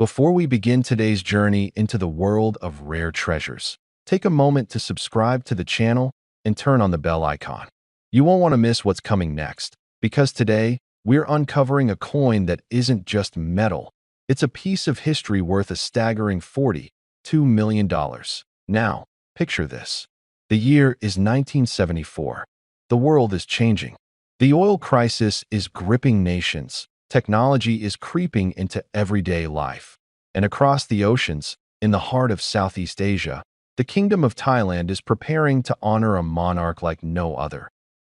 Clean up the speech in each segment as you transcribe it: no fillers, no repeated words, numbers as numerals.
Before we begin today's journey into the world of rare treasures, take a moment to subscribe to the channel and turn on the bell icon. You won't want to miss what's coming next, because today we're uncovering a coin that isn't just metal. It's a piece of history worth a staggering $42 million. Now, picture this. The year is 1974. The world is changing. The oil crisis is gripping nations. Technology is creeping into everyday life. And across the oceans, in the heart of Southeast Asia, the Kingdom of Thailand is preparing to honor a monarch like no other.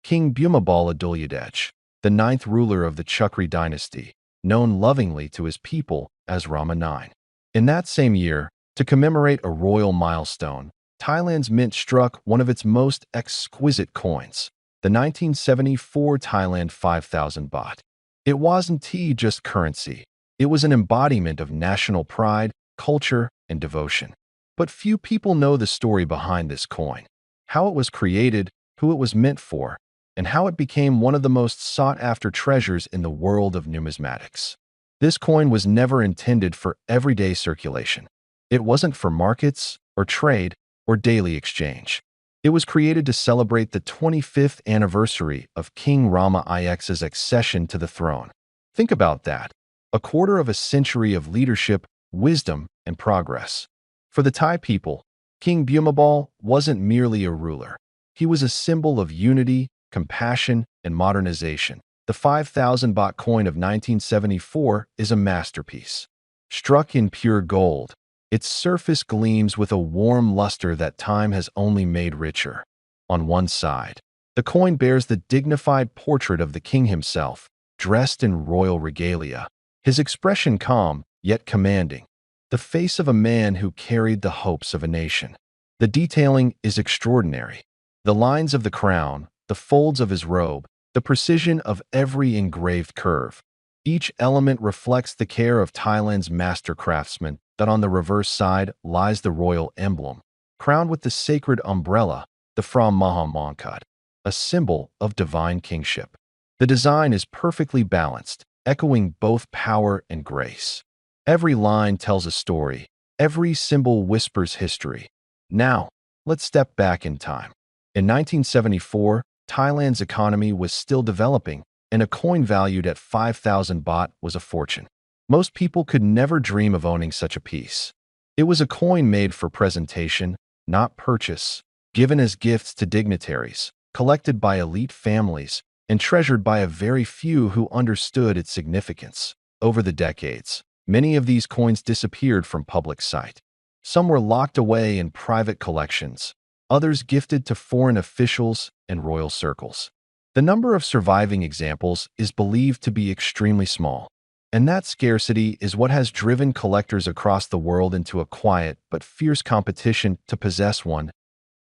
King Bhumibol Adulyadej, the ninth ruler of the Chakri dynasty, known lovingly to his people as Rama IX. In that same year, to commemorate a royal milestone, Thailand's mint struck one of its most exquisite coins, the 1974 Thailand 5,000 baht. It wasn't just currency. It was an embodiment of national pride, culture, and devotion. But few people know the story behind this coin, how it was created, who it was meant for, and how it became one of the most sought-after treasures in the world of numismatics. This coin was never intended for everyday circulation. It wasn't for markets, or trade, or daily exchange. It was created to celebrate the 25th anniversary of King Rama IX's accession to the throne. Think about that. A quarter of a century of leadership, wisdom, and progress. For the Thai people, King Bhumibol wasn't merely a ruler. He was a symbol of unity, compassion, and modernization. The 5,000 baht coin of 1974 is a masterpiece. Struck in pure gold, its surface gleams with a warm luster that time has only made richer. On one side, the coin bears the dignified portrait of the king himself, dressed in royal regalia, his expression calm, yet commanding, the face of a man who carried the hopes of a nation. The detailing is extraordinary. The lines of the crown, the folds of his robe, the precision of every engraved curve. Each element reflects the care of Thailand's master craftsman. That on the reverse side lies the royal emblem, crowned with the sacred umbrella, the Phra Mahamongkut, a symbol of divine kingship. The design is perfectly balanced, echoing both power and grace. Every line tells a story. Every symbol whispers history. Now, let's step back in time. In 1974, Thailand's economy was still developing, and a coin valued at 5,000 baht was a fortune. Most people could never dream of owning such a piece. It was a coin made for presentation, not purchase, given as gifts to dignitaries, collected by elite families, and treasured by a very few who understood its significance. Over the decades, many of these coins disappeared from public sight. Some were locked away in private collections, others gifted to foreign officials and royal circles. The number of surviving examples is believed to be extremely small. And that scarcity is what has driven collectors across the world into a quiet but fierce competition to possess one.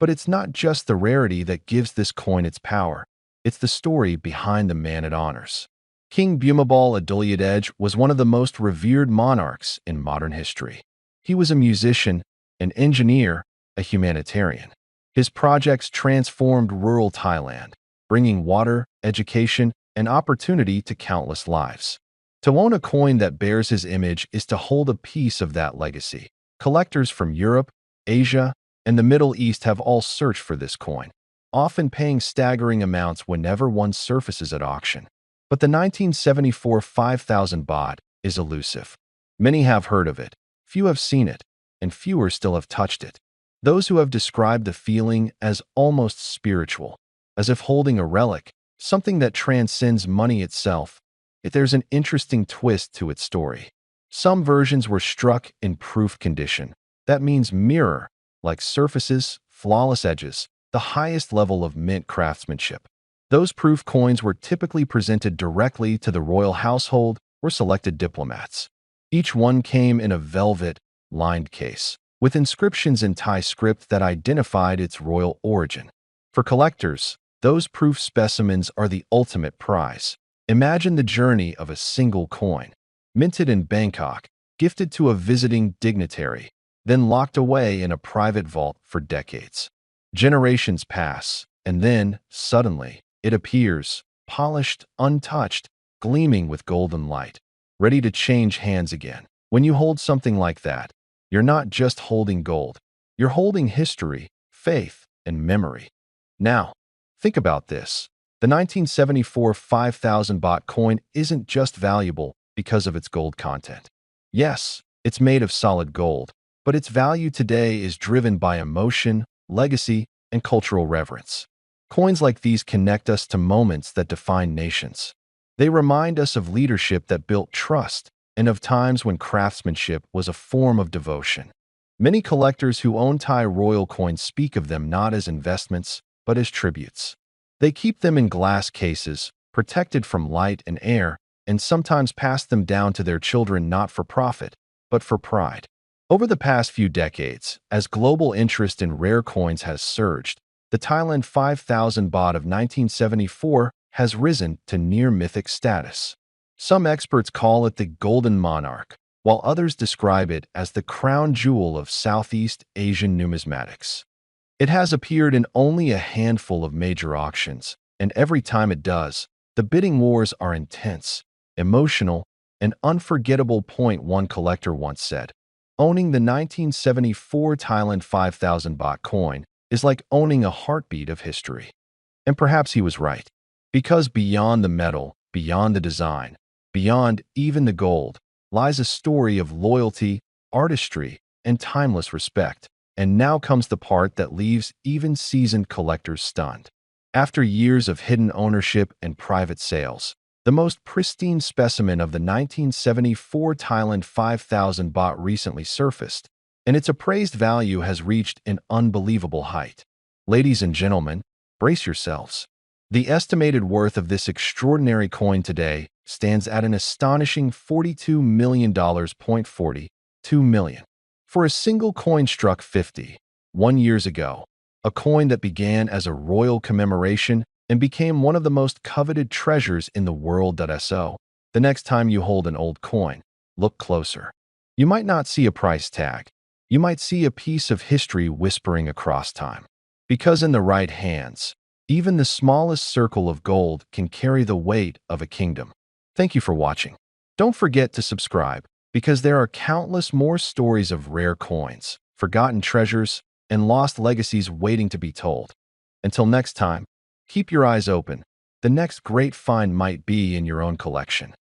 But it's not just the rarity that gives this coin its power. It's the story behind the man it honors. King Bhumibol Adulyadej was one of the most revered monarchs in modern history. He was a musician, an engineer, a humanitarian. His projects transformed rural Thailand, bringing water, education, and opportunity to countless lives. To own a coin that bears his image is to hold a piece of that legacy. Collectors from Europe, Asia, and the Middle East have all searched for this coin, often paying staggering amounts whenever one surfaces at auction. But the 1974 5,000 baht is elusive. Many have heard of it, few have seen it, and fewer still have touched it. Those who have described the feeling as almost spiritual, as if holding a relic, something that transcends money itself. There's an interesting twist to its story. Some versions were struck in proof condition. That means mirror-like surfaces, flawless edges, the highest level of mint craftsmanship. Those proof coins were typically presented directly to the royal household or selected diplomats. Each one came in a velvet-lined case, with inscriptions in Thai script that identified its royal origin. For collectors, those proof specimens are the ultimate prize. Imagine the journey of a single coin, minted in Bangkok, gifted to a visiting dignitary, then locked away in a private vault for decades. Generations pass, and then, suddenly, it appears, polished, untouched, gleaming with golden light, ready to change hands again. When you hold something like that, you're not just holding gold. You're holding history, faith, and memory. Now, think about this. The 1974 5,000 baht coin isn't just valuable because of its gold content. Yes, it's made of solid gold, but its value today is driven by emotion, legacy, and cultural reverence. Coins like these connect us to moments that define nations. They remind us of leadership that built trust and of times when craftsmanship was a form of devotion. Many collectors who own Thai royal coins speak of them not as investments, but as tributes. They keep them in glass cases, protected from light and air, and sometimes pass them down to their children not for profit, but for pride. Over the past few decades, as global interest in rare coins has surged, the Thailand 5,000 baht of 1974 has risen to near-mythic status. Some experts call it the Golden Monarch, while others describe it as the crown jewel of Southeast Asian numismatics. It has appeared in only a handful of major auctions, and every time it does, the bidding wars are intense, emotional, and unforgettable. One collector once said, "Owning the 1974 Thailand 5,000 baht coin is like owning a heartbeat of history." And perhaps he was right, because beyond the metal, beyond the design, beyond even the gold, lies a story of loyalty, artistry, and timeless respect. And now comes the part that leaves even seasoned collectors stunned. After years of hidden ownership and private sales, the most pristine specimen of the 1974 Thailand 5,000 baht recently surfaced, and its appraised value has reached an unbelievable height. Ladies and gentlemen, brace yourselves. The estimated worth of this extraordinary coin today stands at an astonishing $42 million. 42 million. For a single coin struck 51 years ago, a coin that began as a royal commemoration and became one of the most coveted treasures in the world. So, the next time you hold an old coin, look closer. You might not see a price tag. You might see a piece of history whispering across time. Because in the right hands, even the smallest circle of gold can carry the weight of a kingdom. Thank you for watching. Don't forget to subscribe, because there are countless more stories of rare coins, forgotten treasures, and lost legacies waiting to be told. Until next time, keep your eyes open. The next great find might be in your own collection.